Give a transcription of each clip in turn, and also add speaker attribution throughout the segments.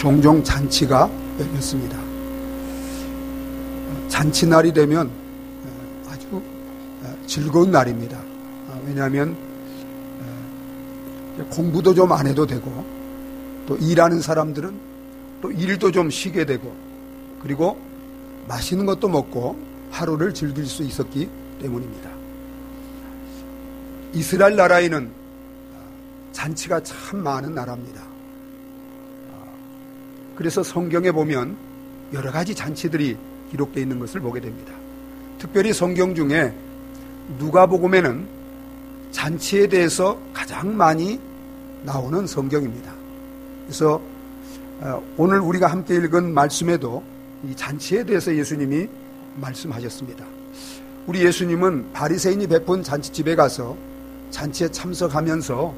Speaker 1: 종종 잔치가 열렸습니다. 잔치날이 되면 아주 즐거운 날입니다. 왜냐하면 공부도 좀 안 해도 되고, 또 일하는 사람들은 또 일도 좀 쉬게 되고, 그리고 맛있는 것도 먹고 하루를 즐길 수 있었기 때문입니다. 이스라엘 나라에는 잔치가 참 많은 나라입니다. 그래서 성경에 보면 여러 가지 잔치들이 기록되어 있는 것을 보게 됩니다. 특별히 성경 중에 누가복음에는 잔치에 대해서 가장 많이 나오는 성경입니다. 그래서 오늘 우리가 함께 읽은 말씀에도 이 잔치에 대해서 예수님이 말씀하셨습니다. 우리 예수님은 바리새인이 베푼 잔치집에 가서 잔치에 참석하면서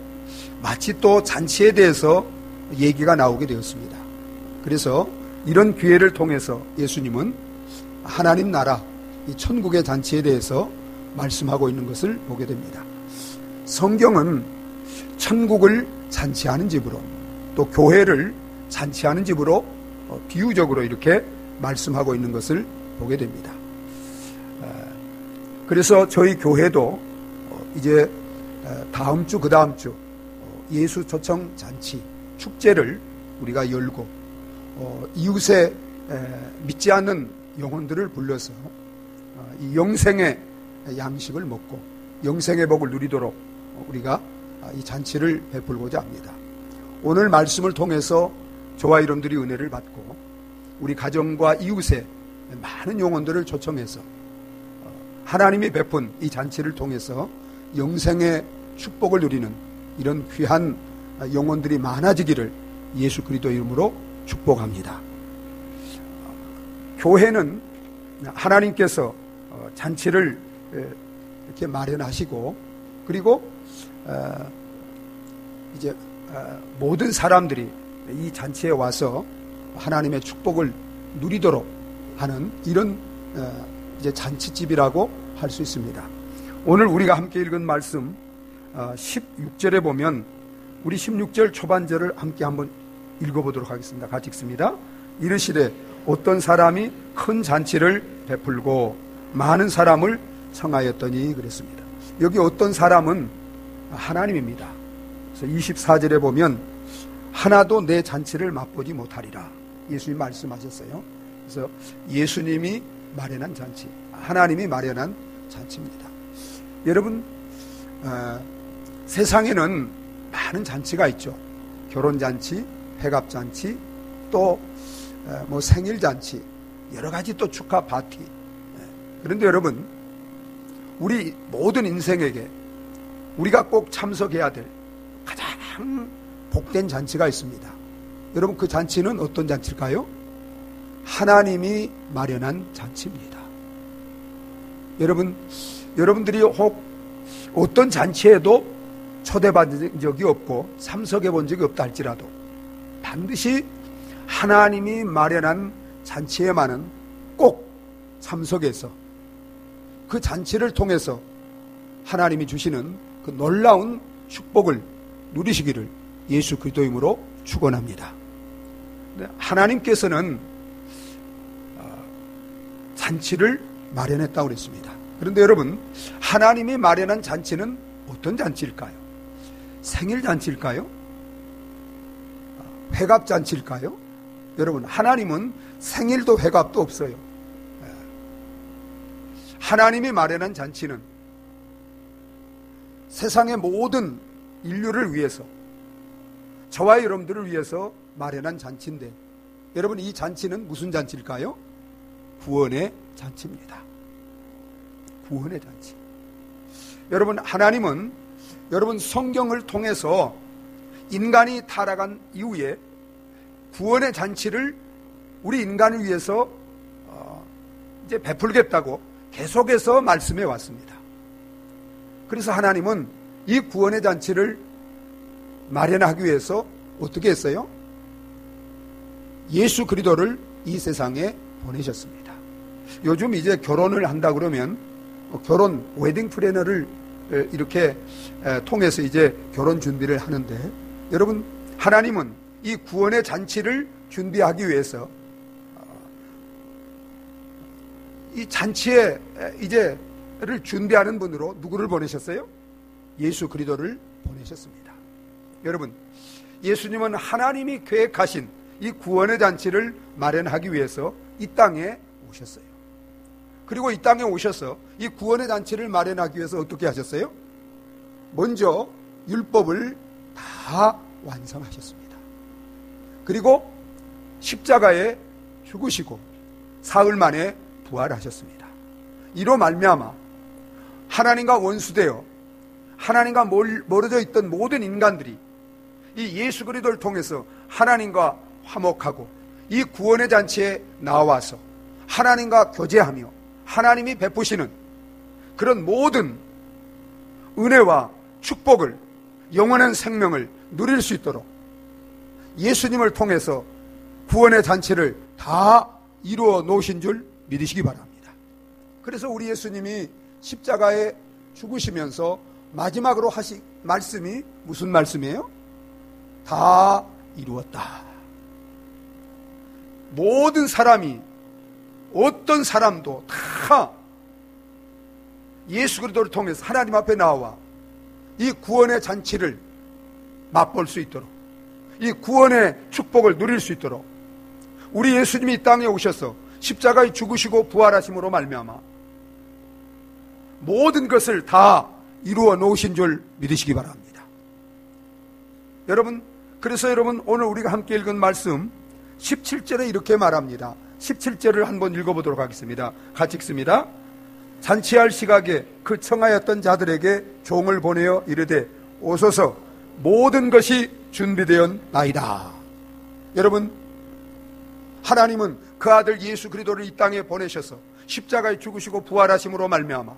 Speaker 1: 마치 또 잔치에 대해서 얘기가 나오게 되었습니다. 그래서 이런 기회를 통해서 예수님은 하나님 나라, 이 천국의 잔치에 대해서 말씀하고 있는 것을 보게 됩니다. 성경은 천국을 잔치하는 집으로, 또 교회를 잔치하는 집으로 비유적으로 이렇게 말씀하고 있는 것을 보게 됩니다. 그래서 저희 교회도 이제 다음 주, 그 다음 주 예수 초청 잔치 축제를 우리가 열고, 이웃의 믿지 않는 영혼들을 불러서 이 영생의 양식을 먹고 영생의 복을 누리도록 우리가 이 잔치를 베풀고자 합니다. 오늘 말씀을 통해서 저와 여러분들이 은혜를 받고 우리 가정과 이웃의 많은 영혼들을 초청해서 하나님이 베푼 이 잔치를 통해서 영생의 축복을 누리는 이런 귀한 영혼들이 많아지기를 예수 그리스도 이름으로 축복합니다. 교회는 하나님께서 잔치를 이렇게 마련하시고, 그리고 이제 모든 사람들이 이 잔치에 와서 하나님의 축복을 누리도록 하는 이런 이제 잔치집이라고 할 수 있습니다. 오늘 우리가 함께 읽은 말씀 16절에 보면 우리 16절 초반절을 함께 한번 읽어보도록 하겠습니다. 같이 읽습니다. 이르시되 어떤 사람이 큰 잔치를 베풀고 많은 사람을 청하였더니 그랬습니다. 여기 어떤 사람은 하나님입니다. 그래서 24절에 보면 하나도 내 잔치를 맛보지 못하리라 예수님 말씀하셨어요. 그래서 예수님이 마련한 잔치, 하나님이 마련한 잔치입니다. 여러분, 세상에는 많은 잔치가 있죠. 결혼잔치, 회갑잔치, 또 뭐 생일잔치, 여러 가지 또 축하 파티. 그런데 여러분, 우리 모든 인생에게 우리가 꼭 참석해야 될 가장 복된 잔치가 있습니다. 여러분, 그 잔치는 어떤 잔치일까요? 하나님이 마련한 잔치입니다. 여러분들이 혹 어떤 잔치에도 초대받은 적이 없고 참석해 본 적이 없다 할지라도 반드시 하나님이 마련한 잔치에만은 꼭 참석해서 그 잔치를 통해서 하나님이 주시는 그 놀라운 축복을 누리시기를 예수 그리스도 이름으로 축원합니다. 하나님께서는 잔치를 마련했다고 그랬습니다. 그런데 여러분, 하나님이 마련한 잔치는 어떤 잔치일까요? 생일잔치일까요? 회갑잔치일까요? 여러분, 하나님은 생일도 회갑도 없어요. 하나님이 마련한 잔치는 세상의 모든 인류를 위해서, 저와 여러분들을 위해서 마련한 잔치인데, 여러분, 이 잔치는 무슨 잔치일까요? 구원의 잔치입니다. 구원의 잔치. 여러분, 하나님은 여러분 성경을 통해서 인간이 타락한 이후에 구원의 잔치를 우리 인간을 위해서 이제 베풀겠다고 계속해서 말씀해 왔습니다. 그래서 하나님은 이 구원의 잔치를 마련하기 위해서 어떻게 했어요? 예수 그리스도를 이 세상에 보내셨습니다. 요즘 이제 결혼을 한다 그러면 결혼 웨딩 플래너를 이렇게 통해서 이제 결혼 준비를 하는데, 여러분, 하나님은 이 구원의 잔치를 준비하기 위해서 이 잔치에 이제를 준비하는 분으로 누구를 보내셨어요? 예수 그리스도를 보내셨습니다. 여러분, 예수님은 하나님이 계획하신 이 구원의 잔치를 마련하기 위해서 이 땅에 오셨어요. 그리고 이 땅에 오셔서 이 구원의 잔치를 마련하기 위해서 어떻게 하셨어요? 먼저 율법을 다 완성하셨습니다. 그리고 십자가에 죽으시고 사흘 만에 부활하셨습니다. 이로 말미암아 하나님과 원수되어 하나님과 멀어져 있던 모든 인간들이 이 예수 그리스도를 통해서 하나님과 화목하고 이 구원의 잔치에 나와서 하나님과 교제하며 하나님이 베푸시는 그런 모든 은혜와 축복을, 영원한 생명을 누릴 수 있도록 예수님을 통해서 구원의 잔치를 다 이루어 놓으신 줄 믿으시기 바랍니다. 그래서 우리 예수님이 십자가에 죽으시면서 마지막으로 하신 말씀이 무슨 말씀이에요? 다 이루었다. 모든 사람이, 어떤 사람도 다 예수 그리스도를 통해서 하나님 앞에 나와 이 구원의 잔치를 맛볼 수 있도록, 이 구원의 축복을 누릴 수 있도록 우리 예수님이 이 땅에 오셔서 십자가에 죽으시고 부활하심으로 말미암아 모든 것을 다 이루어 놓으신 줄 믿으시기 바랍니다. 여러분, 그래서 여러분, 오늘 우리가 함께 읽은 말씀 17절에 이렇게 말합니다. 17절을 한번 읽어보도록 하겠습니다. 같이 읽습니다. 잔치할 시각에 그 청하였던 자들에게 종을 보내어 이르되 오소서, 모든 것이 준비되었나이다. 여러분, 하나님은 그 아들 예수 그리스도를 이 땅에 보내셔서 십자가에 죽으시고 부활하심으로 말미암아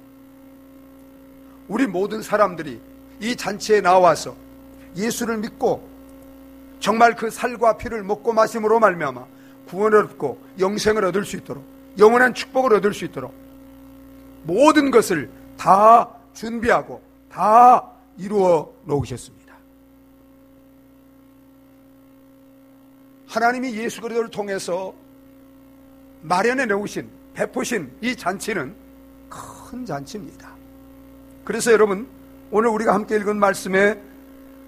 Speaker 1: 우리 모든 사람들이 이 잔치에 나와서 예수를 믿고 정말 그 살과 피를 먹고 마심으로 말미암아 구원을 얻고 영생을 얻을 수 있도록, 영원한 축복을 얻을 수 있도록 모든 것을 다 준비하고 다 이루어 놓으셨습니다. 하나님이 예수 그리스도를 통해서 마련해 놓으신, 베푸신 이 잔치는 큰 잔치입니다. 그래서 여러분, 오늘 우리가 함께 읽은 말씀에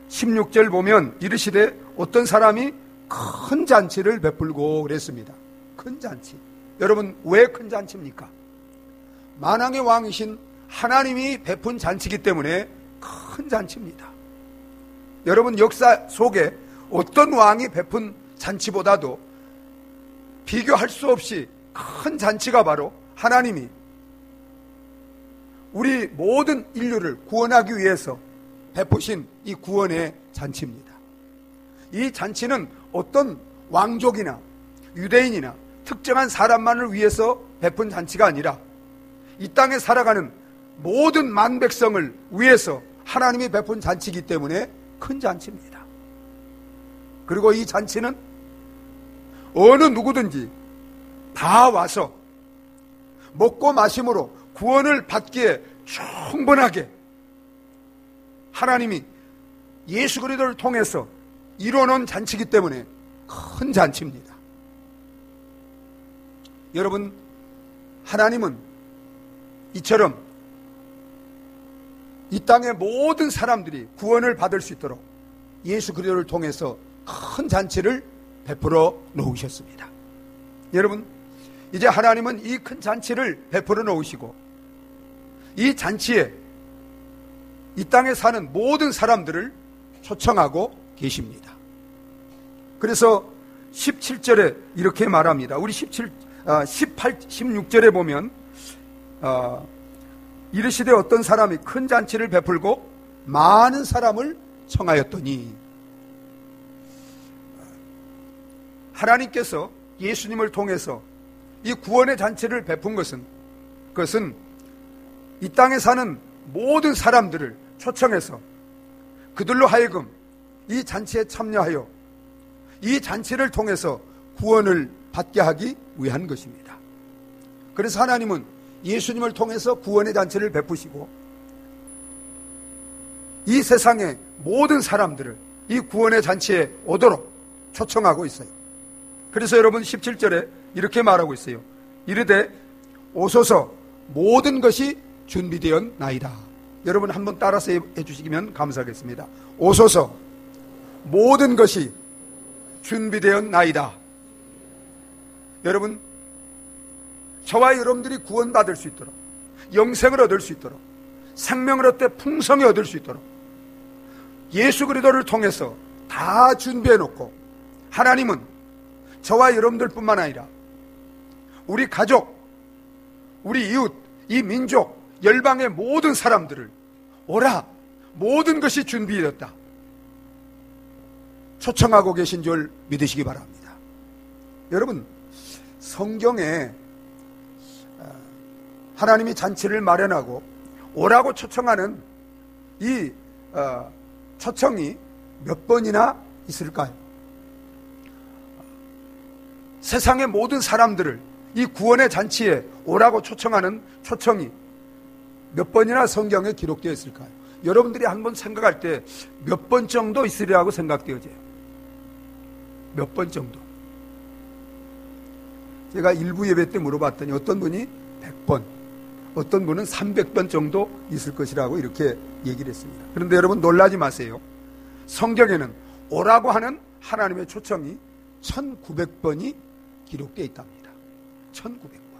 Speaker 1: 16절 보면 이르시되 어떤 사람이 큰 잔치를 베풀고 그랬습니다. 큰 잔치. 여러분, 왜 큰 잔치입니까? 만왕의 왕이신 하나님이 베푼 잔치이기 때문에 큰 잔치입니다. 여러분, 역사 속에 어떤 왕이 베푼 잔치보다도 비교할 수 없이 큰 잔치가 바로 하나님이 우리 모든 인류를 구원하기 위해서 베푸신 이 구원의 잔치입니다. 이 잔치는 어떤 왕족이나 유대인이나 특정한 사람만을 위해서 베푼 잔치가 아니라 이 땅에 살아가는 모든 만백성을 위해서 하나님이 베푼 잔치이기 때문에 큰 잔치입니다. 그리고 이 잔치는 어느 누구든지 다 와서 먹고 마심으로 구원을 받기에 충분하게 하나님이 예수 그리스도를 통해서 이루어놓은 잔치이기 때문에 큰 잔치입니다. 여러분, 하나님은 이처럼 이 땅의 모든 사람들이 구원을 받을 수 있도록 예수 그리스도를 통해서 큰 잔치를 베풀어 놓으셨습니다. 여러분, 이제 하나님은 이 큰 잔치를 베풀어 놓으시고 이 잔치에 이 땅에 사는 모든 사람들을 초청하고 계십니다. 그래서 17절에 이렇게 말합니다. 우리 16절에 보면 이르시되 어떤 사람이 큰 잔치를 베풀고 많은 사람을 청하였더니, 하나님께서 예수님을 통해서 이 구원의 잔치를 베푼 그것은 이 땅에 사는 모든 사람들을 초청해서 그들로 하여금 이 잔치에 참여하여 이 잔치를 통해서 구원을 받게 하기 위한 것입니다. 그래서 하나님은 예수님을 통해서 구원의 잔치를 베푸시고 이 세상의 모든 사람들을 이 구원의 잔치에 오도록 초청하고 있어요. 그래서 여러분 17절에 이렇게 말하고 있어요. 이르되 오소서 모든 것이 준비되었나이다. 여러분 한번 따라서 해주시면 감사하겠습니다. 오소서 모든 것이 준비되었나이다. 여러분, 저와 여러분들이 구원받을 수 있도록, 영생을 얻을 수 있도록, 생명을 얻되 풍성히 얻을 수 있도록 예수 그리스도를 통해서 다 준비해 놓고, 하나님은 저와 여러분들 뿐만 아니라 우리 가족, 우리 이웃, 이 민족, 열방의 모든 사람들을 오라, 모든 것이 준비되었다 초청하고 계신 줄 믿으시기 바랍니다. 여러분, 성경에 하나님이 잔치를 마련하고 오라고 초청하는 이 초청이 몇 번이나 있을까요? 세상의 모든 사람들을 이 구원의 잔치에 오라고 초청하는 초청이 몇 번이나 성경에 기록되어 있을까요? 여러분들이 한번 생각할 때 몇 번 정도 있으리라고 생각되어져요? 몇 번 정도? 제가 일부 예배 때 물어봤더니 어떤 분이 100번, 어떤 분은 300번 정도 있을 것이라고 이렇게 얘기를 했습니다. 그런데 여러분 놀라지 마세요. 성경에는 오라고 하는 하나님의 초청이 1900번이 기록되어 있답니다. 1900번.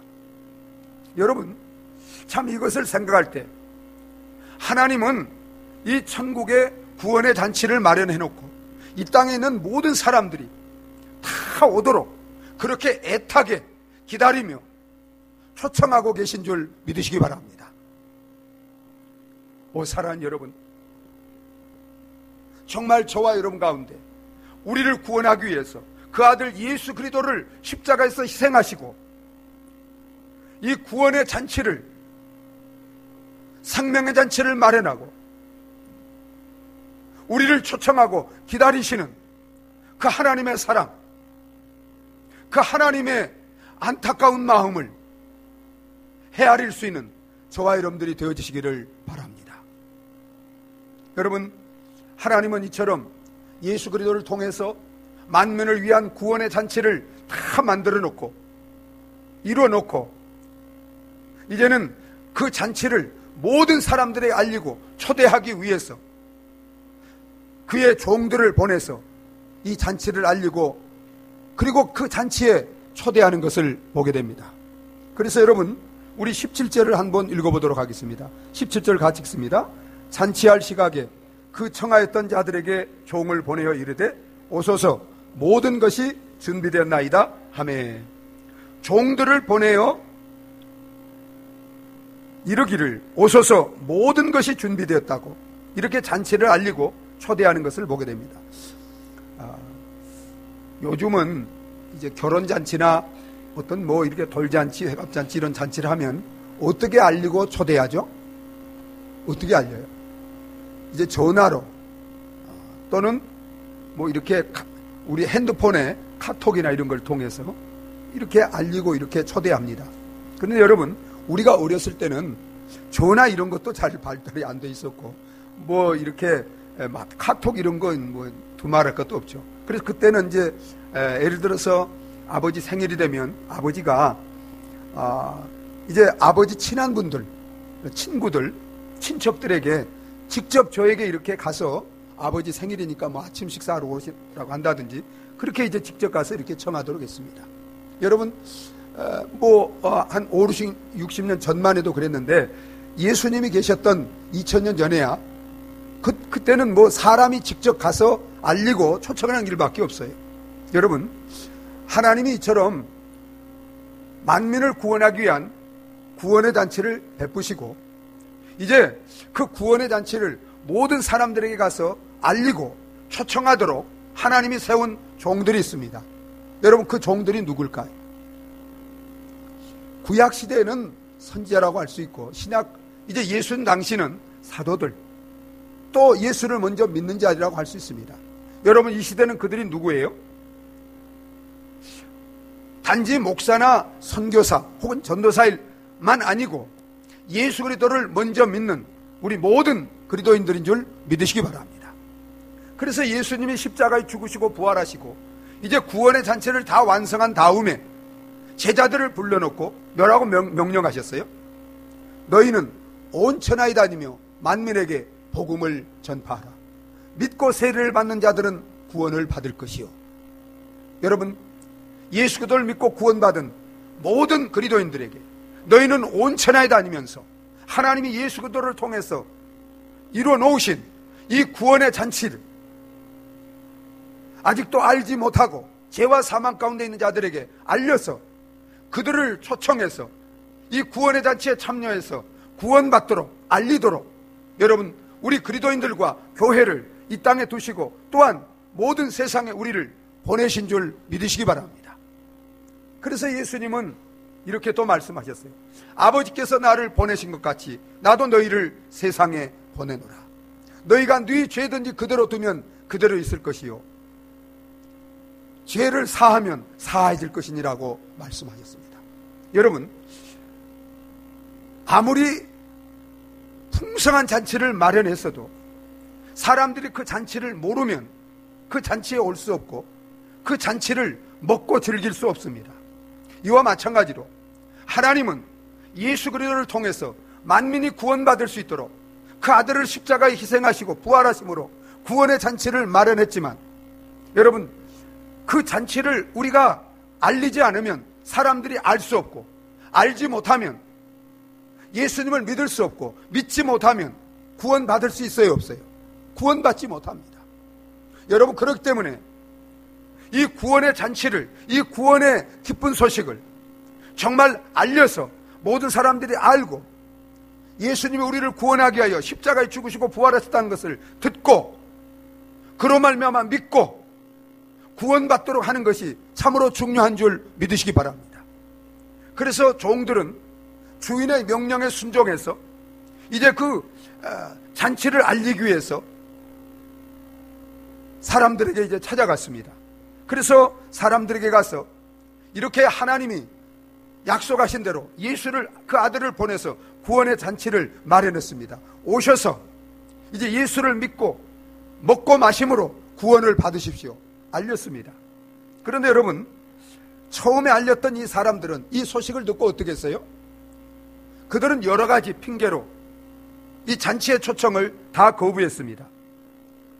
Speaker 1: 여러분, 참 이것을 생각할 때 하나님은 이 천국의 구원의 잔치를 마련해 놓고 이 땅에 있는 모든 사람들이 다 오도록 그렇게 애타게 기다리며 초청하고 계신 줄 믿으시기 바랍니다. 오 사랑하는 여러분, 정말 저와 여러분 가운데 우리를 구원하기 위해서 그 아들 예수 그리스도를 십자가에서 희생하시고 이 구원의 잔치를, 생명의 잔치를 마련하고 우리를 초청하고 기다리시는 그 하나님의 사랑, 그 하나님의 안타까운 마음을 헤아릴 수 있는 저와 여러분들이 되어지시기를 바랍니다. 여러분, 하나님은 이처럼 예수 그리스도를 통해서 만민을 위한 구원의 잔치를 다 만들어 놓고 이루어 놓고 이제는 그 잔치를 모든 사람들에게 알리고 초대하기 위해서 그의 종들을 보내서 이 잔치를 알리고 그리고 그 잔치에 초대하는 것을 보게 됩니다. 그래서 여러분, 우리 17절을 한번 읽어보도록 하겠습니다. 17절 같이 읽습니다. 잔치할 시각에 그 청하였던 자들에게 종을 보내어 이르되 오소서 모든 것이 준비되었나이다 하매 종들을 보내어 이르기를 오소서 모든 것이 준비되었다고 이렇게 잔치를 알리고 초대하는 것을 보게 됩니다. 요즘은 이제 결혼잔치나 어떤 뭐 이렇게 돌잔치, 회갑잔치 이런 잔치를 하면 어떻게 알리고 초대하죠? 어떻게 알려요? 이제 전화로 또는 뭐 이렇게 우리 핸드폰에 카톡이나 이런 걸 통해서 이렇게 알리고 이렇게 초대합니다. 그런데 여러분, 우리가 어렸을 때는 전화 이런 것도 잘 발달이 안 돼 있었고 뭐 이렇게 막 카톡 이런 건 뭐 두말할 것도 없죠. 그래서 그때는 이제 예를 들어서 아버지 생일이 되면 아버지가 이제 아버지 친한 분들, 친구들, 친척들에게 직접 저에게 이렇게 가서 아버지 생일이니까 뭐 아침 식사하러 오시라고 한다든지 그렇게 이제 직접 가서 이렇게 청하도록 했습니다. 여러분, 한 50, 60년 전만 해도 그랬는데 예수님이 계셨던 2000년 전에야 그때는 뭐 사람이 직접 가서 알리고 초청하는 길밖에 없어요. 여러분, 하나님이 이처럼 만민을 구원하기 위한 구원의 잔치를 베푸시고 이제 그 구원의 잔치를 모든 사람들에게 가서 알리고 초청하도록 하나님이 세운 종들이 있습니다. 여러분, 그 종들이 누굴까요? 구약 시대에는 선지자라고 할 수 있고 신약 이제 예수님 당시는 사도들 또 예수를 먼저 믿는 자들이라고 할 수 있습니다. 여러분, 이 시대는 그들이 누구예요? 단지 목사나 선교사 혹은 전도사일만 아니고 예수 그리스도를 먼저 믿는 우리 모든 그리스도인들인 줄 믿으시기 바랍니다. 그래서 예수님이 십자가에 죽으시고 부활하시고 이제 구원의 잔치를 다 완성한 다음에 제자들을 불러놓고 뭐라고 명령하셨어요? 너희는 온 천하에 다니며 만민에게 복음을 전파하라. 믿고 세례를 받는 자들은 구원을 받을 것이요. 여러분, 예수 그리스도를 믿고 구원받은 모든 그리스도인들에게 너희는 온 천하에 다니면서 하나님이 예수 그리스도를 통해서 이루어 놓으신 이 구원의 잔치를 아직도 알지 못하고 죄와 사망 가운데 있는 자들에게 알려서 그들을 초청해서 이 구원의 잔치에 참여해서 구원받도록 알리도록 여러분, 우리 그리스도인들과 교회를 이 땅에 두시고 또한 모든 세상에 우리를 보내신 줄 믿으시기 바랍니다. 그래서 예수님은 이렇게 또 말씀하셨어요. 아버지께서 나를 보내신 것 같이 나도 너희를 세상에 보내노라. 너희가 네 죄든지 그대로 두면 그대로 있을 것이요 죄를 사하면 사해질 것이니라고 말씀하셨습니다. 여러분, 아무리 풍성한 잔치를 마련했어도 사람들이 그 잔치를 모르면 그 잔치에 올 수 없고 그 잔치를 먹고 즐길 수 없습니다. 이와 마찬가지로 하나님은 예수 그리스도를 통해서 만민이 구원받을 수 있도록 그 아들을 십자가에 희생하시고 부활하심으로 구원의 잔치를 마련했지만 여러분, 그 잔치를 우리가 알리지 않으면 사람들이 알 수 없고 알지 못하면 예수님을 믿을 수 없고 믿지 못하면 구원받을 수 있어요, 없어요? 구원받지 못합니다. 여러분, 그렇기 때문에 이 구원의 잔치를, 이 구원의 기쁜 소식을 정말 알려서 모든 사람들이 알고 예수님이 우리를 구원하기 위하여 십자가에 죽으시고 부활하셨다는 것을 듣고 그로 말미암아 믿고 구원받도록 하는 것이 참으로 중요한 줄 믿으시기 바랍니다. 그래서 종들은 주인의 명령에 순종해서 이제 그 잔치를 알리기 위해서 사람들에게 이제 찾아갔습니다. 그래서 사람들에게 가서 이렇게 하나님이 약속하신 대로 예수를, 그 아들을 보내서 구원의 잔치를 마련했습니다. 오셔서 이제 예수를 믿고 먹고 마심으로 구원을 받으십시오. 알렸습니다. 그런데 여러분, 처음에 알렸던 이 사람들은 이 소식을 듣고 어떻게 했어요? 그들은 여러 가지 핑계로 이 잔치의 초청을 다 거부했습니다.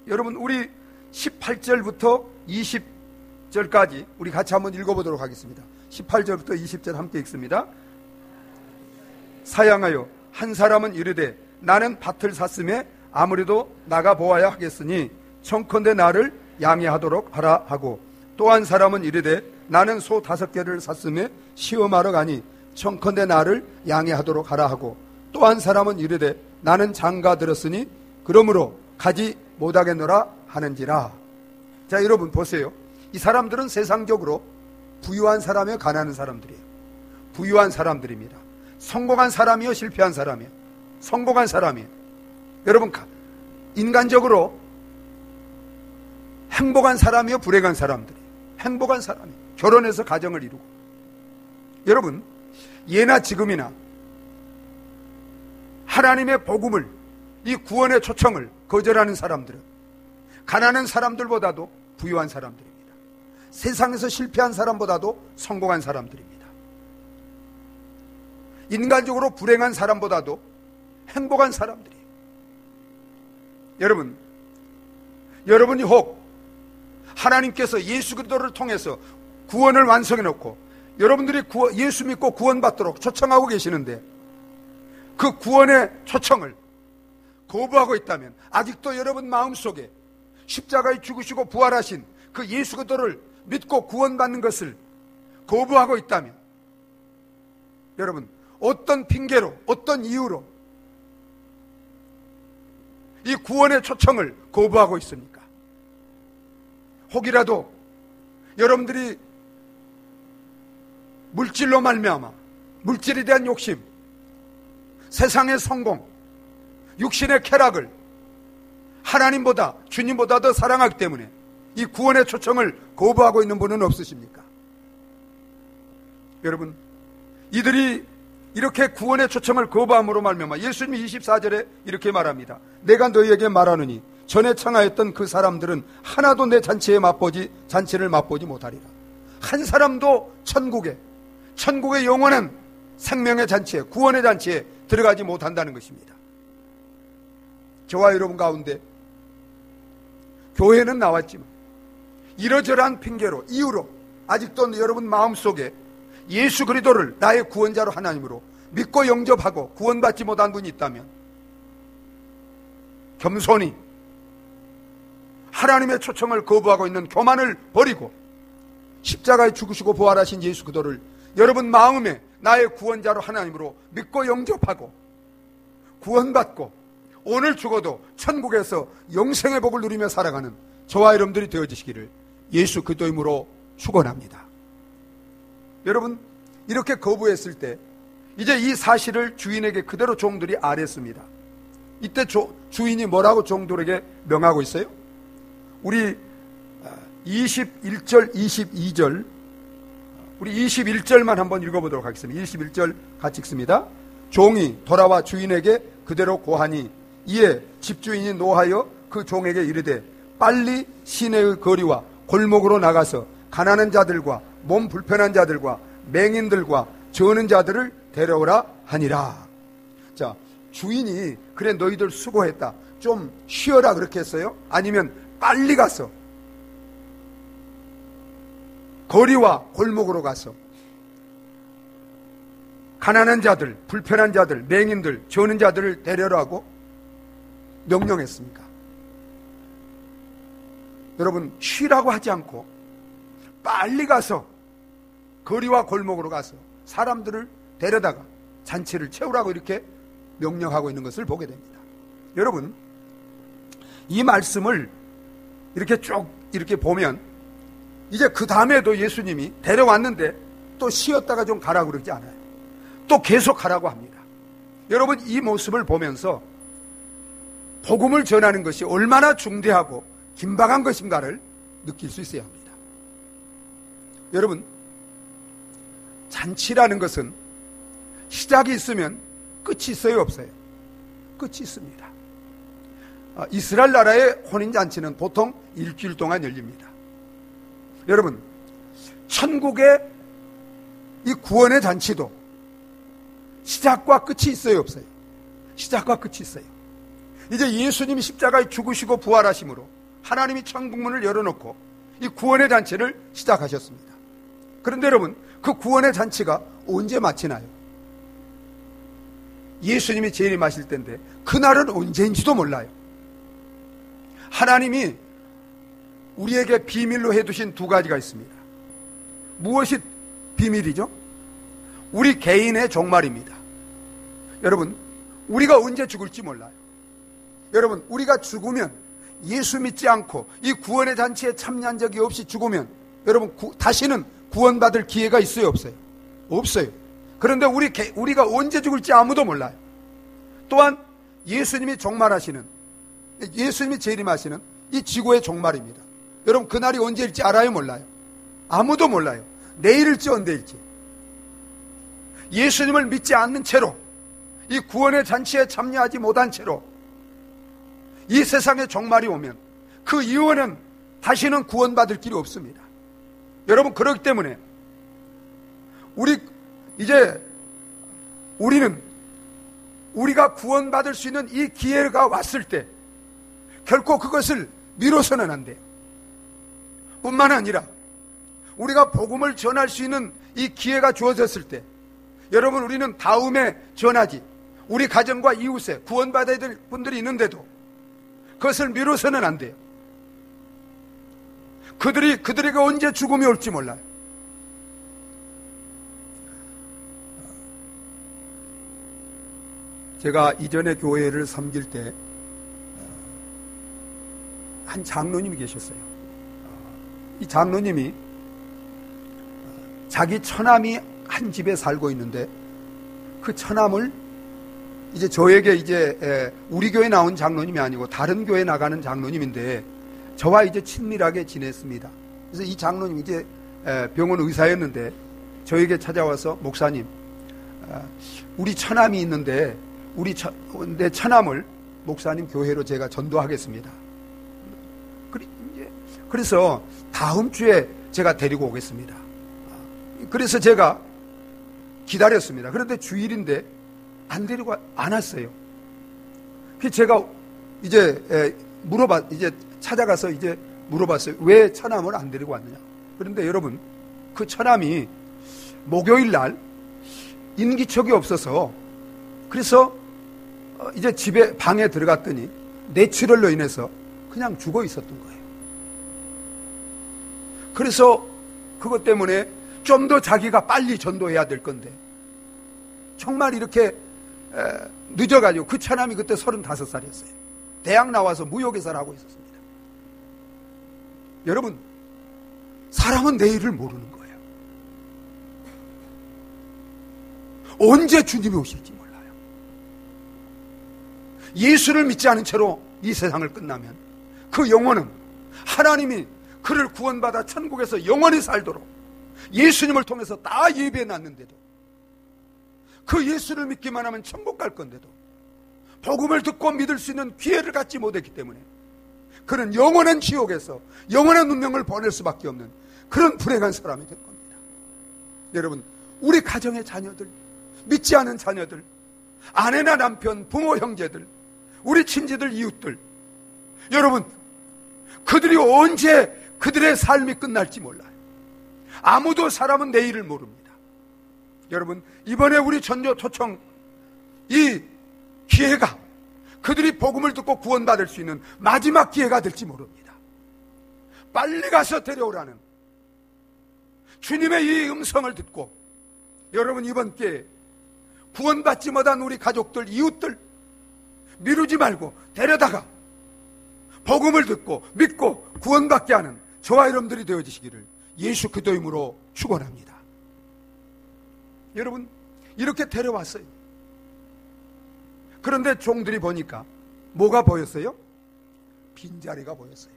Speaker 1: 여러분, 우리 18절부터 20절까지 우리 같이 한번 읽어보도록 하겠습니다. 18절부터 20절 함께 읽습니다. 사양하여 한 사람은 이르되 나는 밭을 샀음에 아무래도 나가 보아야 하겠으니 청컨대 나를 양해하도록 하라 하고, 또 한 사람은 이르되 나는 소 5개를 샀음에 시험하러 가니 청컨대 나를 양해하도록 하라 하고, 또 한 사람은 이르되 나는 장가 들었으니 그러므로 가지 못하겠노라 하는지라. 자, 여러분 보세요. 이 사람들은 세상적으로 부유한 사람이요, 가난한 사람들이에요. 부유한 사람들입니다. 성공한 사람이요, 실패한 사람이요? 성공한 사람이에요. 여러분, 인간적으로 행복한 사람이요, 불행한 사람들이에요? 행복한 사람이에요. 결혼해서 가정을 이루고. 여러분, 예나 지금이나 하나님의 복음을, 이 구원의 초청을 거절하는 사람들은 가난한 사람들보다도 부유한 사람들입니다. 세상에서 실패한 사람보다도 성공한 사람들입니다. 인간적으로 불행한 사람보다도 행복한 사람들이에요. 여러분, 여러분이 혹 하나님께서 예수 그리스도를 통해서 구원을 완성해 놓고 여러분들이 예수 믿고 구원받도록 초청하고 계시는데 그 구원의 초청을 거부하고 있다면, 아직도 여러분 마음속에 십자가에 죽으시고 부활하신 그 예수 그리스도를 믿고 구원받는 것을 거부하고 있다면, 여러분, 어떤 핑계로, 어떤 이유로 이 구원의 초청을 거부하고 있습니까? 혹이라도 여러분들이 물질로 말미암아, 물질에 대한 욕심, 세상의 성공, 육신의 쾌락을 하나님보다, 주님보다 더 사랑하기 때문에 이 구원의 초청을 거부하고 있는 분은 없으십니까? 여러분, 이들이 이렇게 구원의 초청을 거부함으로 말미암아 예수님이 24절에 이렇게 말합니다. 내가 너희에게 말하노니 전에 청하였던 그 사람들은 하나도 내 잔치를 맛보지 못하리라. 한 사람도 천국의 영원한 생명의 잔치에, 구원의 잔치에 들어가지 못한다는 것입니다. 저와 여러분 가운데 교회는 나왔지만 이러저러한 핑계로, 이유로 아직도 여러분 마음속에 예수 그리스도를 나의 구원자로 하나님으로 믿고 영접하고 구원받지 못한 분이 있다면 겸손히 하나님의 초청을 거부하고 있는 교만을 버리고 십자가에 죽으시고 부활하신 예수 그리스도를 여러분 마음에 나의 구원자로 하나님으로 믿고 영접하고 구원받고 오늘 죽어도 천국에서 영생의 복을 누리며 살아가는 저와 여러분들이 되어지시기를 예수 그리스도의 이름으로 축원합니다. 여러분, 이렇게 거부했을 때 이제 이 사실을 주인에게 그대로 종들이 아뢰습니다. 이때 주인이 뭐라고 종들에게 명하고 있어요? 우리 21절, 22절, 우리 21절만 한번 읽어보도록 하겠습니다. 21절 같이 읽습니다. 종이 돌아와 주인에게 그대로 고하니 이에 집주인이 노하여 그 종에게 이르되 빨리 시내의 거리와 골목으로 나가서 가난한 자들과 몸 불편한 자들과 맹인들과 저는 자들을 데려오라 하니라. 자, 주인이 그래 너희들 수고했다, 좀 쉬어라 그렇게 했어요? 아니면 빨리 가서 거리와 골목으로 가서 가난한 자들, 불편한 자들, 맹인들, 저는 자들을 데려라고 명령했습니까? 여러분, 쉬라고 하지 않고 빨리 가서 거리와 골목으로 가서 사람들을 데려다가 잔치를 채우라고 이렇게 명령하고 있는 것을 보게 됩니다. 여러분, 이 말씀을 이렇게 쭉 이렇게 보면 이제 그 다음에도 예수님이 데려왔는데 또 쉬었다가 좀 가라고 그러지 않아요. 또 계속 가라고 합니다. 여러분, 이 모습을 보면서 복음을 전하는 것이 얼마나 중대하고 긴박한 것인가를 느낄 수 있어야 합니다. 여러분, 잔치라는 것은 시작이 있으면 끝이 있어요, 없어요? 끝이 있습니다. 이스라엘 나라의 혼인잔치는 보통 일주일 동안 열립니다. 여러분, 천국의 이 구원의 잔치도 시작과 끝이 있어요, 없어요? 시작과 끝이 있어요. 이제 예수님이 십자가에 죽으시고 부활하심으로 하나님이 천국문을 열어놓고 이 구원의 잔치를 시작하셨습니다. 그런데 여러분, 그 구원의 잔치가 언제 마치나요? 예수님이 재림하실 때인데 그날은 언제인지도 몰라요. 하나님이 우리에게 비밀로 해두신 두 가지가 있습니다. 무엇이 비밀이죠? 우리 개인의 종말입니다. 여러분, 우리가 언제 죽을지 몰라요. 여러분, 우리가 죽으면 예수 믿지 않고 이 구원의 잔치에 참여한 적이 없이 죽으면 여러분 다시는 구원받을 기회가 있어요, 없어요? 없어요. 그런데 우리가 언제 죽을지 아무도 몰라요. 또한 예수님이 재림하시는 이 지구의 종말입니다. 여러분, 그날이 언제일지 알아요, 몰라요? 아무도 몰라요. 내일일지 언제일지. 예수님을 믿지 않는 채로, 이 구원의 잔치에 참여하지 못한 채로 이 세상의 종말이 오면 그 이후에는 다시는 구원받을 길이 없습니다. 여러분, 그렇기 때문에 우리가 구원받을 수 있는 이 기회가 왔을 때 결코 그것을 미뤄서는 안 돼요. 뿐만 아니라 우리가 복음을 전할 수 있는 이 기회가 주어졌을 때 여러분, 우리는 다음에 전하지, 우리 가정과 이웃에 구원받아야 될 분들이 있는데도 그것을 미뤄서는 안 돼요. 그들에게 언제 죽음이 올지 몰라요. 제가 이전에 교회를 섬길 때 한 장로님이 계셨어요. 이 장로님이 자기 처남이 한 집에 살고 있는데 그 처남을 이제 저에게 우리 교회 나온 장로님이 아니고 다른 교회 나가는 장로님인데 저와 이제 친밀하게 지냈습니다. 그래서 이 장로님이 이제 병원 의사였는데 저에게 찾아와서 목사님, 우리 처남이 있는데 내 처남을 목사님 교회로 제가 전도하겠습니다. 그래서 다음 주에 제가 데리고 오겠습니다. 그래서 제가 기다렸습니다. 그런데 주일인데 안 데리고 안 왔어요. 그래서 제가 이제 찾아가서 이제 물어봤어요. 왜 처남을 안 데리고 왔느냐. 그런데 여러분, 그 처남이 목요일 날 인기척이 없어서, 그래서 이제 집에 방에 들어갔더니 뇌출혈로 인해서 그냥 죽어 있었던 거예요. 그래서 그것 때문에 좀 더 자기가 빨리 전도해야 될 건데 정말 이렇게 늦어가지고, 그 처남이 그때 35살이었어요. 대학 나와서 무역회사를 하고 있었습니다. 여러분, 사람은 내일을 모르는 거예요. 언제 주님이 오실지 몰라요. 예수를 믿지 않은 채로 이 세상을 끝나면 그 영혼은 하나님이 그를 구원받아 천국에서 영원히 살도록 예수님을 통해서 다 예비해 놨는데도, 그 예수를 믿기만 하면 천국 갈 건데도 복음을 듣고 믿을 수 있는 기회를 갖지 못했기 때문에 그는 영원한 지옥에서 영원한 운명을 보낼 수밖에 없는 그런 불행한 사람이 될 겁니다. 여러분, 우리 가정의 자녀들, 믿지 않은 자녀들, 아내나 남편, 부모, 형제들, 우리 친지들, 이웃들, 여러분, 그들이 언제 그들의 삶이 끝날지 몰라요. 아무도 사람은 내일을 모릅니다. 여러분, 이번에 우리 전도 초청 이 기회가 그들이 복음을 듣고 구원받을 수 있는 마지막 기회가 될지 모릅니다. 빨리 가서 데려오라는 주님의 이 음성을 듣고, 여러분, 이번 기회에 구원받지 못한 우리 가족들, 이웃들 미루지 말고 데려다가 복음을 듣고 믿고 구원받게 하는 저와 여러분들이 되어지시기를 예수 그리스도 이름으로 축원합니다. 여러분, 이렇게 데려왔어요. 그런데 종들이 보니까 뭐가 보였어요? 빈자리가 보였어요.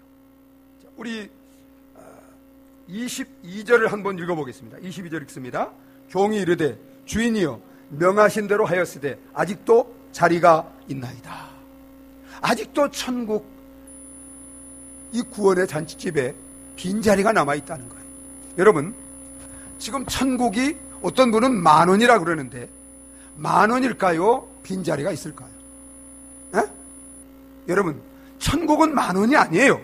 Speaker 1: 자, 우리 22절을 한번 읽어보겠습니다. 22절 읽습니다. 종이 이르되 주인이여 명하신 대로 하였으되 아직도 자리가 있나이다. 아직도 천국 이 구원의 잔치집에 빈자리가 남아있다는 거예요. 여러분, 지금 천국이 어떤 분은 10,000원이라 그러는데 10,000원일까요? 빈자리가 있을까요? 에? 여러분, 천국은 10,000원이 아니에요.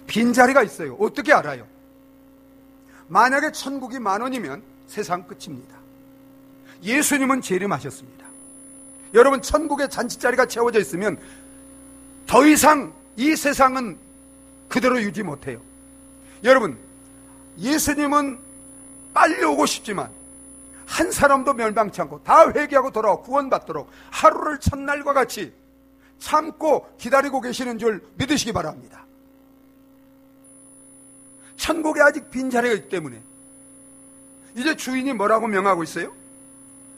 Speaker 1: 빈자리가 있어요. 어떻게 알아요? 만약에 천국이 10,000원이면 세상 끝입니다. 예수님은 재림하셨습니다. 여러분, 천국의 잔치자리가 채워져 있으면 더 이상 이 세상은 그대로 유지 못해요. 여러분, 예수님은 빨리 오고 싶지만 한 사람도 멸망치 않고 다 회개하고 돌아와 구원받도록 하루를 첫날과 같이 참고 기다리고 계시는 줄 믿으시기 바랍니다. 천국에 아직 빈자리가 있기 때문에 이제 주인이 뭐라고 명하고 있어요?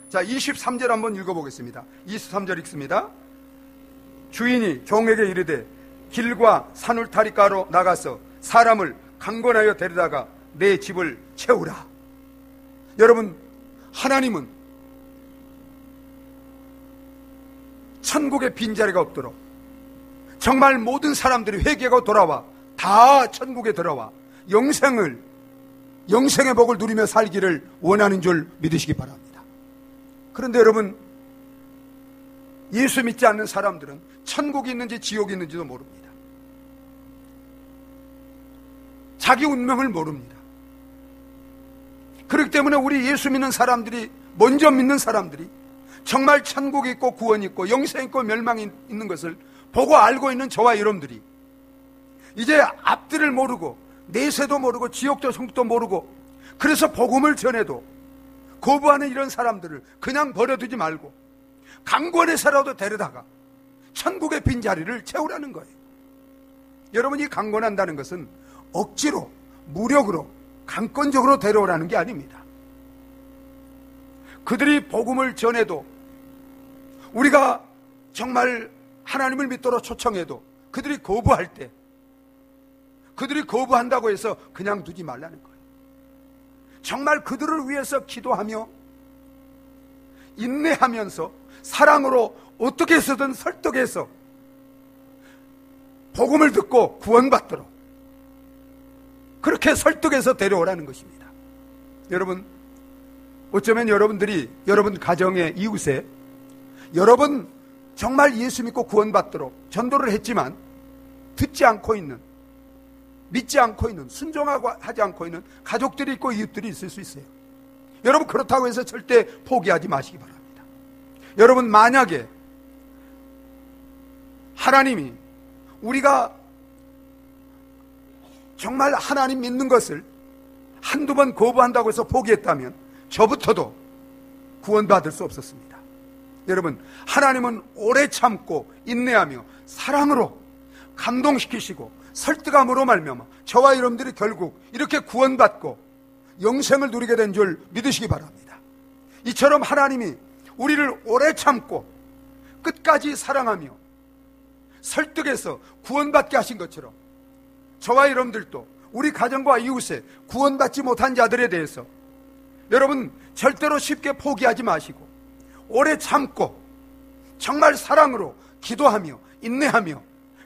Speaker 1: 자, 23절 한번 읽어보겠습니다. 23절 읽습니다. 주인이 종에게 이르되 길과 산울타리가로 나가서 사람을 강권하여 데려다가 내 집을 채우라. 여러분, 하나님은 천국에 빈자리가 없도록 정말 모든 사람들이 회개하고 돌아와 다 천국에 들어와 영생의 복을 누리며 살기를 원하는 줄 믿으시기 바랍니다. 그런데 여러분, 예수 믿지 않는 사람들은 천국이 있는지 지옥이 있는지도 모릅니다. 자기 운명을 모릅니다. 그렇기 때문에 우리 예수 믿는 사람들이, 먼저 믿는 사람들이 정말 천국이 있고 구원이 있고 영생이 있고 멸망이 있는 것을 보고 알고 있는 저와 여러분들이 이제 앞뒤를 모르고 내세도 모르고 지옥도 천국도 모르고, 그래서 복음을 전해도 거부하는 이런 사람들을 그냥 버려두지 말고 강권해서라도 데려다가 천국의 빈자리를 채우라는 거예요. 여러분이 강권한다는 것은 억지로, 무력으로, 강권적으로 데려오라는 게 아닙니다. 그들이 복음을 전해도, 우리가 정말 하나님을 믿도록 초청해도 그들이 거부할 때, 그들이 거부한다고 해서 그냥 두지 말라는 거예요. 정말 그들을 위해서 기도하며 인내하면서 사랑으로 어떻게 해서든 설득해서 복음을 듣고 구원받도록 그렇게 설득해서 데려오라는 것입니다. 여러분, 어쩌면 여러분들이 여러분 가정의 이웃에 여러분 정말 예수 믿고 구원받도록 전도를 했지만 듣지 않고 있는, 믿지 않고 있는, 순종하지 않고 있는 가족들이 있고 이웃들이 있을 수 있어요. 여러분, 그렇다고 해서 절대 포기하지 마시기 바랍니다. 여러분, 만약에 하나님이 우리가 정말 하나님 믿는 것을 한두 번 거부한다고 해서 포기했다면 저부터도 구원받을 수 없었습니다. 여러분, 하나님은 오래 참고 인내하며 사랑으로 감동시키시고 설득함으로 말미암아 저와 여러분들이 결국 이렇게 구원받고 영생을 누리게 된 줄 믿으시기 바랍니다. 이처럼 하나님이 우리를 오래 참고 끝까지 사랑하며 설득해서 구원받게 하신 것처럼 저와 여러분들도 우리 가정과 이웃에 구원받지 못한 자들에 대해서 여러분 절대로 쉽게 포기하지 마시고 오래 참고 정말 사랑으로 기도하며 인내하며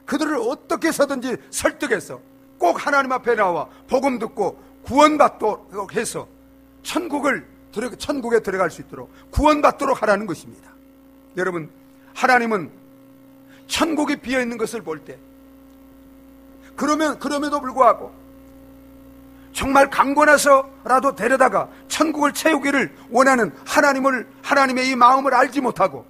Speaker 1: 그들을 어떻게 해서든지 설득해서 꼭 하나님 앞에 나와 복음 듣고 구원받도록 해서 천국에 들어갈 수 있도록 구원받도록 하라는 것입니다. 여러분, 하나님은 천국이 비어있는 것을 볼 때 그럼에도 불구하고 정말 강권해서라도 데려다가 천국을 채우기를 원하는 하나님의 이 마음을 알지 못하고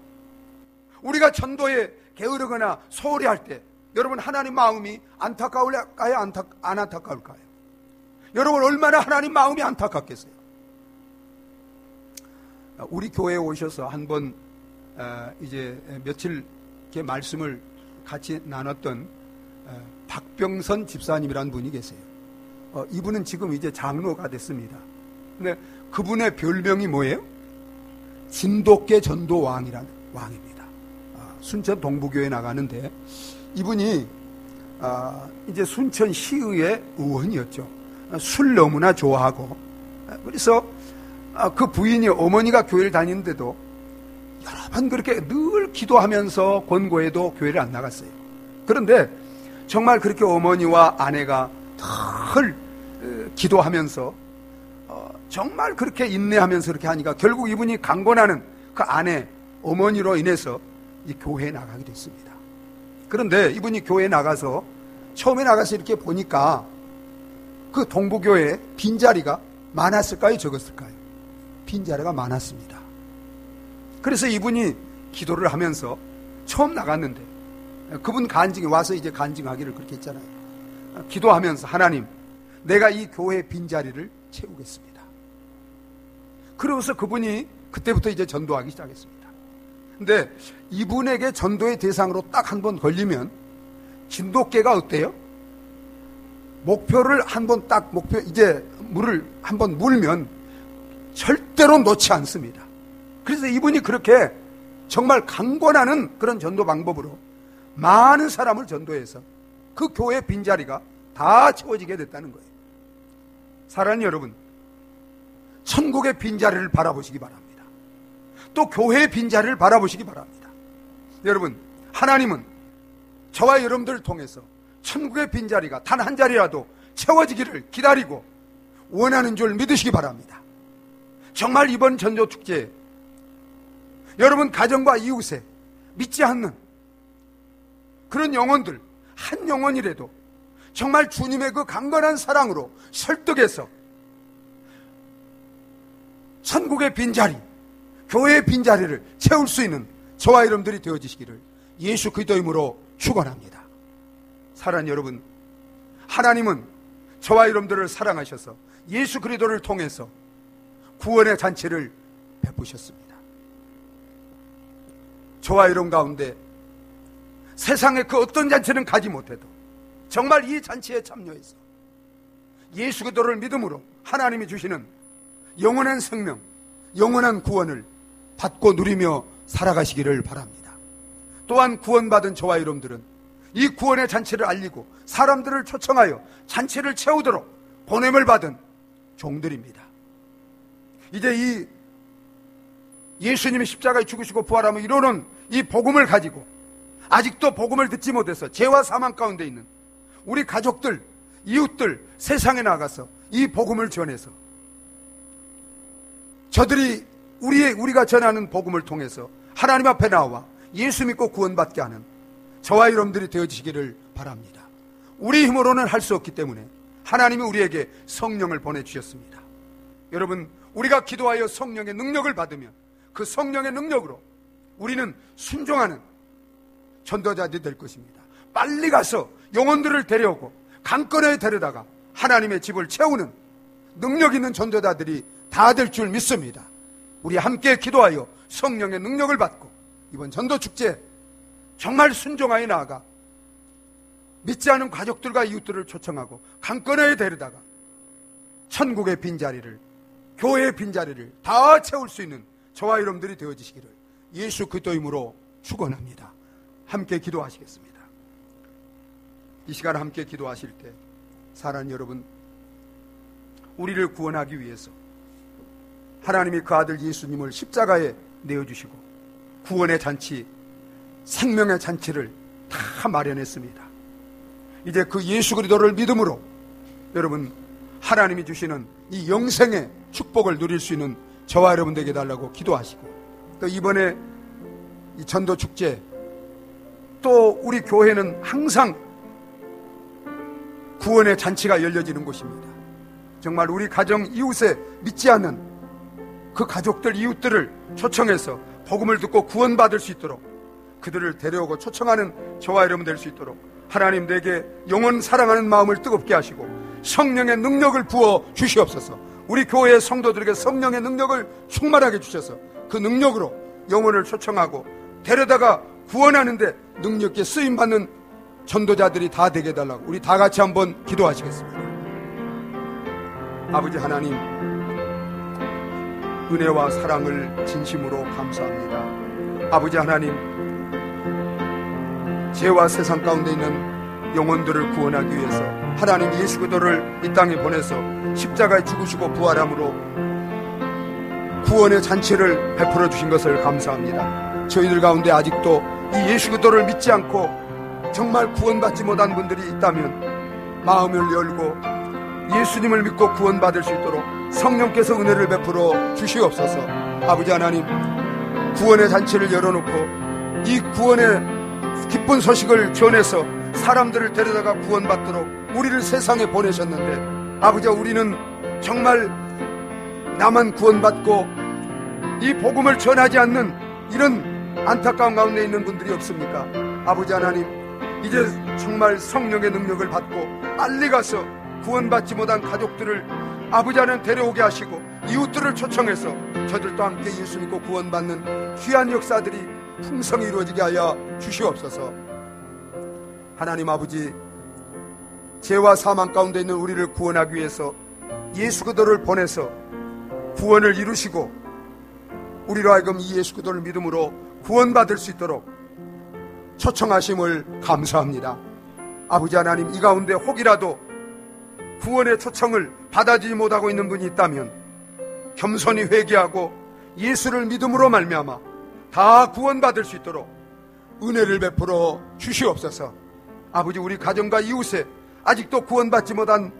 Speaker 1: 우리가 전도에 게으르거나 소홀히 할 때 여러분, 하나님 마음이 안타까울까요? 안 안타까울까요? 여러분, 얼마나 하나님 마음이 안타깝겠어요? 우리 교회에 오셔서 한번 이제 며칠 이렇게 말씀을 같이 나눴던 박병선 집사님이라는 분이 계세요. 이분은 지금 이제 장로가 됐습니다. 근데 그분의 별명이 뭐예요? 진돗개 전도왕이라는 왕입니다. 순천 동부교회 나가는데 이분이 이제 순천시의회 의원이었죠. 술 너무나 좋아하고, 그래서 그 부인이 어머니가 교회를 다니는데도 여러 번 그렇게 늘 기도하면서 권고해도 교회를 안 나갔어요. 그런데 정말 그렇게 어머니와 아내가 늘 기도하면서 정말 그렇게 인내하면서 그렇게 하니까 결국 이분이 강권하는 그 아내 어머니로 인해서 이 교회에 나가게 됐습니다. 그런데 이분이 교회에 나가서 처음에 나가서 이렇게 보니까 그 동부교회에 빈자리가 많았을까요? 적었을까요? 빈자리가 많았습니다. 그래서 이분이 기도를 하면서 처음 나갔는데 그분 간증이 와서 이제 간증하기를 그렇게 했잖아요. 기도하면서 하나님, 내가 이 교회 빈자리를 채우겠습니다. 그러고서 그분이 그때부터 이제 전도하기 시작했습니다. 근데 이분에게 전도의 대상으로 딱 한 번 걸리면 진돗개가 어때요? 목표를 한번 딱 이제 물을 한번 물면 절대로 놓지 않습니다. 그래서 이분이 그렇게 정말 강권하는 그런 전도 방법으로 많은 사람을 전도해서 그 교회 빈자리가 다 채워지게 됐다는 거예요. 사랑하는 여러분, 천국의 빈자리를 바라보시기 바랍니다. 또 교회의 빈자리를 바라보시기 바랍니다. 여러분, 하나님은 저와 여러분들을 통해서 천국의 빈자리가 단 한 자리라도 채워지기를 기다리고 원하는 줄 믿으시기 바랍니다. 정말 이번 전도축제에 여러분 가정과 이웃에 믿지 않는 그런 영혼들 한 영혼이라도 정말 주님의 그 강건한 사랑으로 설득해서 천국의 빈자리, 교회의 빈자리를 채울 수 있는 저와 여러분들이 되어지시기를 예수 그리스도의 이름으로 축원합니다. 사랑하는 여러분, 하나님은 저와 여러분들을 사랑하셔서 예수 그리스도를 통해서 구원의 잔치를 베푸셨습니다. 저와 여러분 가운데 세상에 그 어떤 잔치는 가지 못해도 정말 이 잔치에 참여해서 예수 그리스도를 믿음으로 하나님이 주시는 영원한 생명, 영원한 구원을 받고 누리며 살아가시기를 바랍니다. 또한 구원받은 저와 여러분들은 이 구원의 잔치를 알리고 사람들을 초청하여 잔치를 채우도록 보냄을 받은 종들입니다. 이제 이 예수님이 십자가에 죽으시고 부활하며 이루는 이 복음을 가지고 아직도 복음을 듣지 못해서 죄와 사망 가운데 있는 우리 가족들, 이웃들 세상에 나가서 이 복음을 전해서 저들이 우리가 전하는 복음을 통해서 하나님 앞에 나와 예수 믿고 구원받게 하는 저와 여러분들이 되어지기를 바랍니다. 우리 힘으로는 할 수 없기 때문에 하나님이 우리에게 성령을 보내주셨습니다. 여러분, 우리가 기도하여 성령의 능력을 받으면 그 성령의 능력으로 우리는 순종하는 전도자들이 될 것입니다. 빨리 가서 영혼들을 데려오고 강건하게 데려다가 하나님의 집을 채우는 능력 있는 전도자들이 다 될 줄 믿습니다. 우리 함께 기도하여 성령의 능력을 받고 이번 전도축제 정말 순종하여 나아가 믿지 않은 가족들과 이웃들을 초청하고 강건하게 데려다가 천국의 빈자리를, 교회의 빈자리를 다 채울 수 있는 저와 여러분들이 되어지시기를 예수 그리스도 이름으로 축원합니다. 함께 기도하시겠습니다. 이 시간 함께 기도하실 때 사랑하는 여러분, 우리를 구원하기 위해서 하나님이 그 아들 예수님을 십자가에 내어주시고 구원의 잔치, 생명의 잔치를 다 마련했습니다. 이제 그 예수 그리스도를 믿음으로 여러분, 하나님이 주시는 이 영생의 축복을 누릴 수 있는 저와 여러분들에게 달라고 기도하시고, 또 이번에 이 전도축제, 또 우리 교회는 항상 구원의 잔치가 열려지는 곳입니다. 정말 우리 가정 이웃에 믿지 않는 그 가족들, 이웃들을 초청해서 복음을 듣고 구원받을 수 있도록 그들을 데려오고 초청하는 저와 여러분 될 수 있도록 하나님 내게 영원 사랑하는 마음을 뜨겁게 하시고 성령의 능력을 부어 주시옵소서. 우리 교회의 성도들에게 성령의 능력을 충만하게 주셔서 그 능력으로 영혼을 초청하고 데려다가 구원하는데 능력있게 쓰임받는 전도자들이 다 되게 해달라고 우리 다 같이 한번 기도하시겠습니다. 아버지 하나님, 은혜와 사랑을 진심으로 감사합니다. 아버지 하나님, 죄와 세상 가운데 있는 영혼들을 구원하기 위해서 하나님 예수 그리스도를 이 땅에 보내서 십자가에 죽으시고 부활함으로 구원의 잔치를 베풀어 주신 것을 감사합니다. 저희들 가운데 아직도 이 예수 그리스도를 믿지 않고 정말 구원받지 못한 분들이 있다면 마음을 열고 예수님을 믿고 구원받을 수 있도록 성령께서 은혜를 베풀어 주시옵소서. 아버지 하나님, 구원의 잔치를 열어놓고 이 구원의 기쁜 소식을 전해서 사람들을 데려다가 구원받도록 우리를 세상에 보내셨는데, 아버지, 우리는 정말 나만 구원받고 이 복음을 전하지 않는 이런 안타까운 가운데 있는 분들이 없습니까? 아버지 하나님, 이제 정말 성령의 능력을 받고 빨리 가서 구원받지 못한 가족들을 아버지 하나님 데려오게 하시고 이웃들을 초청해서 저들도 함께 예수 믿고 구원받는 귀한 역사들이 풍성히 이루어지게 하여 주시옵소서. 하나님 아버지, 죄와 사망 가운데 있는 우리를 구원하기 위해서 예수 그리스도를 보내서 구원을 이루시고 우리로 하여금 이 예수 그리스도를 믿음으로 구원받을 수 있도록 초청하심을 감사합니다. 아버지 하나님, 이 가운데 혹이라도 구원의 초청을 받아들이지 못하고 있는 분이 있다면 겸손히 회개하고 예수를 믿음으로 말미암아 다 구원받을 수 있도록 은혜를 베풀어 주시옵소서. 아버지, 우리 가정과 이웃에 아직도 구원받지 못한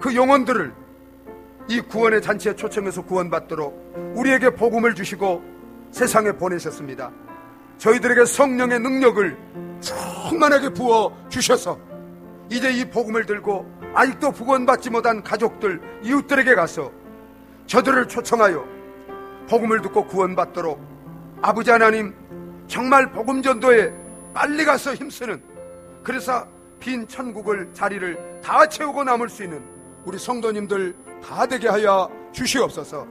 Speaker 1: 그 영혼들을 이 구원의 잔치에 초청해서 구원받도록 우리에게 복음을 주시고 세상에 보내셨습니다. 저희들에게 성령의 능력을 충만하게 부어 주셔서 이제 이 복음을 들고 아직도 구원받지 못한 가족들, 이웃들에게 가서 저들을 초청하여 복음을 듣고 구원받도록 아버지 하나님, 정말 복음 전도에 빨리 가서 힘쓰는, 그래서 빈 천국을 자리를 다 채우고 남을 수 있는 우리 성도님들 다 되게 하여 주시옵소서.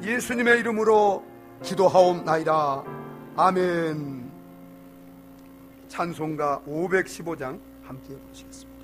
Speaker 1: 예수님의 이름으로 기도하옵나이다. 아멘. 찬송가 515장 함께 보시겠습니다.